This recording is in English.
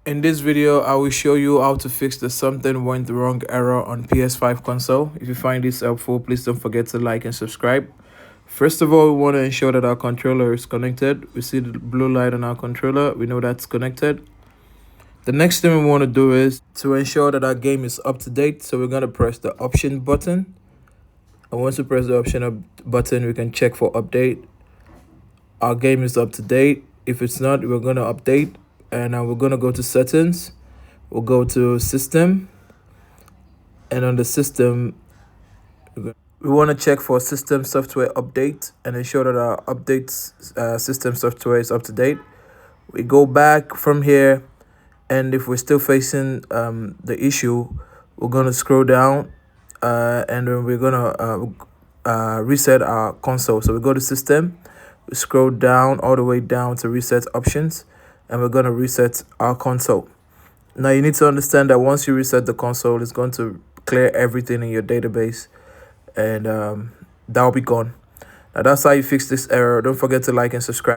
In this video, I will show you how to fix the something went wrong error on PS5 console. If you find this helpful, please don't forget to like and subscribe. First of all, we want to ensure that our controller is connected. We see the blue light on our controller. We know that's connected. The next thing we want to do is to ensure that our game is up to date. So we're going to press the option button. And once we press the button, we can check for update. Our game is up to date. If it's not, we're going to update. And we're going to go to settings. We'll go to system. And on the system, we want to check for system software update and ensure that our system software is up to date. We go back from here, and if we're still facing the issue, we're going to scroll down and then we're going to reset our console. So we go to system, we scroll down all the way down to reset options, and we're going to reset our console. Now you need to understand that once you reset the console, it's going to clear everything in your database, and that will be gone. Now that's how you fix this error. Don't forget to like and subscribe.